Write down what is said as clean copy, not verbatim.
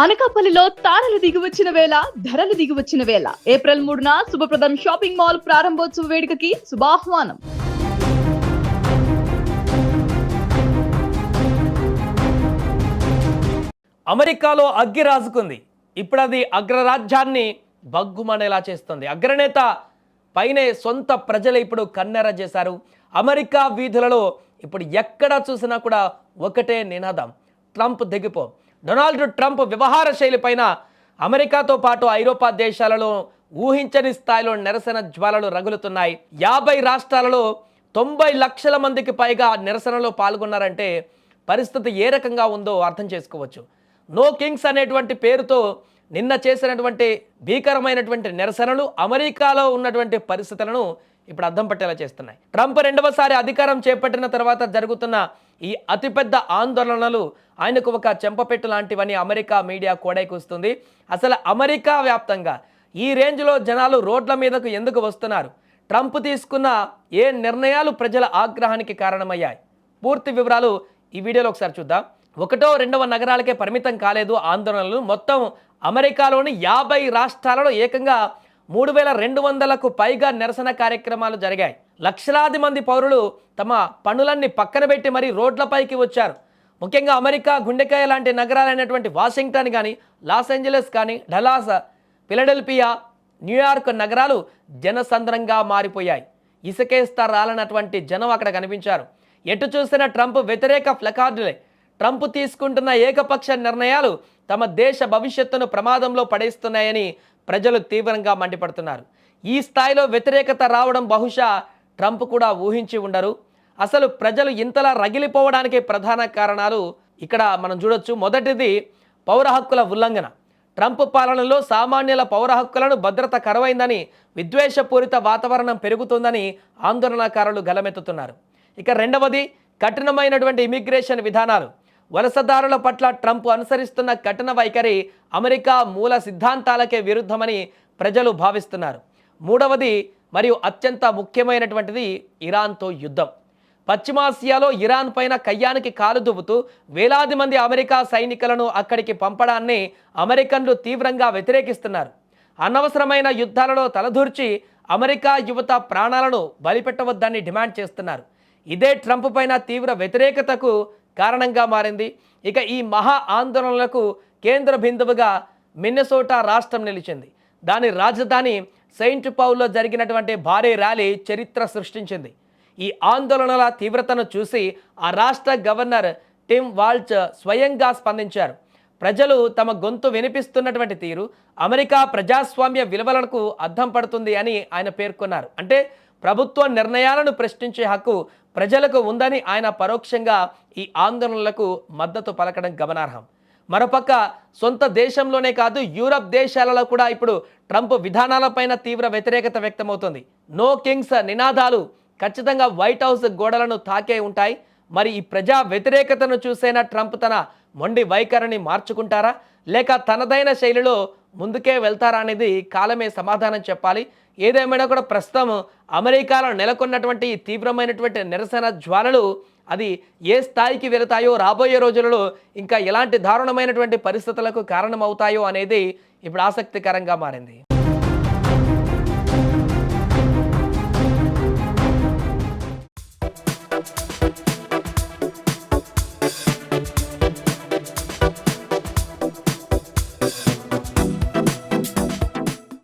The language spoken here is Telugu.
అనకాపల్లిలో తారలు దిగివచ్చిన వేళ ధరలు దిగివచ్చిన వేళ ఏప్రిల్ 3న శుభప్రదం షాపింగ్ మాల్ ప్రారంభోత్సవ వేడుకకి శుభాహ్వానం. అమెరికాలో అగ్గి రాజుకుంది. ఇప్పుడు అది అగ్రరాజ్యాన్ని బగ్గుమనేలా చేస్తుంది. అగ్రనేత పైనే సొంత ప్రజలు ఇప్పుడు కన్నెర చేశారు. అమెరికా వీధులలో ఇప్పుడు ఎక్కడ చూసినా కూడా ఒకటే నినాదం, ట్రంప్ దిగిపో. డొనాల్డ్ ట్రంప్ వ్యవహార శైలిపైన అమెరికాతో పాటు ఐరోపా దేశాలలో ఊహించని స్థాయిలో నిరసన జ్వాలలు రగులుతున్నాయి. 50 రాష్ట్రాలలో 90 లక్షల మందికి పైగా నిరసనలో పాల్గొన్నారంటే పరిస్థితి ఏ రకంగా ఉందో అర్థం చేసుకోవచ్చు. నో కింగ్స్ అనేటువంటి పేరుతో నిన్న చేసినటువంటి భీకరమైనటువంటి నిరసనలు అమెరికాలో ఉన్నటువంటి పరిస్థితులను ఇప్పుడు అర్థం పట్టేలా చేస్తున్నాయి. ట్రంప్ రెండవసారి అధికారం చేపట్టిన తర్వాత జరుగుతున్న ఈ అతిపెద్ద ఆందోళనలు ఆయనకు ఒక చెంపపెట్టు లాంటివని అమెరికా మీడియా కోడైకూస్తుంది. అసలు అమెరికా వ్యాప్తంగా ఈ రేంజ్లో జనాలు రోడ్ల మీదకు ఎందుకు వస్తున్నారు? ట్రంప్ తీసుకున్న ఏ నిర్ణయాలు ప్రజల ఆగ్రహానికి కారణమయ్యాయి? పూర్తి వివరాలు ఈ వీడియోలో ఒకసారి చూద్దాం. 1వ 2వ నగరాలకే పరిమితం కాలేదు ఆందోళనలు. మొత్తం అమెరికాలోని 50 రాష్ట్రాలలో ఏకంగా 3200కు పైగా నిరసన కార్యక్రమాలు జరిగాయి. లక్షలాది మంది పౌరులు తమ పనులన్నీ పక్కన పెట్టి మరీ రోడ్లపైకి వచ్చారు. ముఖ్యంగా అమెరికా గుండెకాయ లాంటి నగరాలైనటువంటి వాషింగ్టన్ కానీ, లాస్ ఏంజలస్ కానీ, డలాస్, ఫిలడెల్ఫియా, న్యూయార్క్ నగరాలు జనసంద్రంగా మారిపోయాయి. ఇసుకేస్తా రాలనటువంటి జనం అక్కడ కనిపించారు. ఎటు చూసిన ట్రంప్ వ్యతిరేక ప్లకార్డులే. ట్రంప్ తీసుకుంటున్న ఏకపక్ష నిర్ణయాలు తమ దేశ భవిష్యత్తును ప్రమాదంలో పడేస్తున్నాయని ప్రజలు తీవ్రంగా మండిపడుతున్నారు. ఈ స్థాయిలో వ్యతిరేకత రావడం బహుశా ట్రంప్ కూడా ఊహించి ఉండరు. అసలు ప్రజలు ఇంతలా రగిలిపోవడానికి ప్రధాన కారణాలు ఇక్కడ మనం చూడొచ్చు. మొదటిది పౌర హక్కుల ఉల్లంఘన. ట్రంప్ పాలనలో సామాన్యుల పౌర హక్కులను భద్రత కరువైందని, విద్వేషపూరిత వాతావరణం పెరుగుతుందని ఆందోళనకారులు గలమెత్తుతున్నారు. ఇక రెండవది కఠినమైనటువంటి ఇమిగ్రేషన్ విధానాలు. వలసదారుల పట్ల ట్రంప్ అనుసరిస్తున్న కఠిన వైఖరి అమెరికా మూల సిద్ధాంతాలకే విరుద్ధమని ప్రజలు భావిస్తున్నారు. మూడవది మరియు అత్యంత ముఖ్యమైనటువంటిది ఇరాన్తో యుద్ధం. పశ్చిమాసియాలో ఇరాన్ పైన కయ్యానికి కాలు దువ్వుతూ వేలాది మంది అమెరికా సైనికులను అక్కడికి పంపడాన్ని అమెరికన్లు తీవ్రంగా వ్యతిరేకిస్తున్నారు. అనవసరమైన యుద్ధాలలో తలదూర్చి అమెరికా యువత ప్రాణాలను బలిపెట్టవద్దని డిమాండ్ చేస్తున్నారు. ఇదే ట్రంప్ పైన తీవ్ర వ్యతిరేకతకు కారణంగా మారింది. ఇక ఈ మహా ఆందోళనలకు కేంద్ర బిందువుగా మిన్నెసోటా రాష్ట్రం నిలిచింది. దాని రాజధాని సెయింట్ పౌల్లో జరిగినటువంటి భారీ ర్యాలీ చరిత్ర సృష్టించింది. ఈ ఆందోళనల తీవ్రతను చూసి ఆ రాష్ట్ర గవర్నర్ టిమ్ వాల్చ్ స్వయంగా స్పందించారు. ప్రజలు తమ గొంతు వినిపిస్తున్నటువంటి తీరు అమెరికా ప్రజాస్వామ్య విలువలకు అద్దం పడుతుంది అని ఆయన పేర్కొన్నారు. అంటే ప్రభుత్వ నిర్ణయాలను ప్రశ్నించే హక్కు ప్రజలకు ఉందని ఆయన పరోక్షంగా ఈ ఆందోళనలకు మద్దతు పలకడం గమనార్హం. మరోపక్క సొంత దేశంలోనే కాదు యూరప్ దేశాలలో కూడా ఇప్పుడు ట్రంప్ విధానాలపైన తీవ్ర వ్యతిరేకత వ్యక్తమవుతుంది. నో కింగ్స్ నినాదాలు ఖచ్చితంగా వైట్ హౌస్ గోడలను తాకే ఉంటాయి. మరి ఈ ప్రజా వ్యతిరేకతను చూసైనా ట్రంప్ తన మొండి వైఖరిని మార్చుకుంటారా, లేక తనదైన శైలిలో ముందుకే వెళ్తారా అనేది కాలమే సమాధానం చెప్పాలి. ఏదేమైనా కూడా ప్రస్తుతం అమెరికాలో నెలకొన్నటువంటి తీవ్రమైనటువంటి నిరసన జ్వాలలు అది ఏ స్థాయికి వెళతాయో, రాబోయే రోజులలో ఇంకా ఎలాంటి దారుణమైనటువంటి పరిస్థితులకు కారణమవుతాయో అనేది ఇప్పుడు ఆసక్తికరంగా మారింది.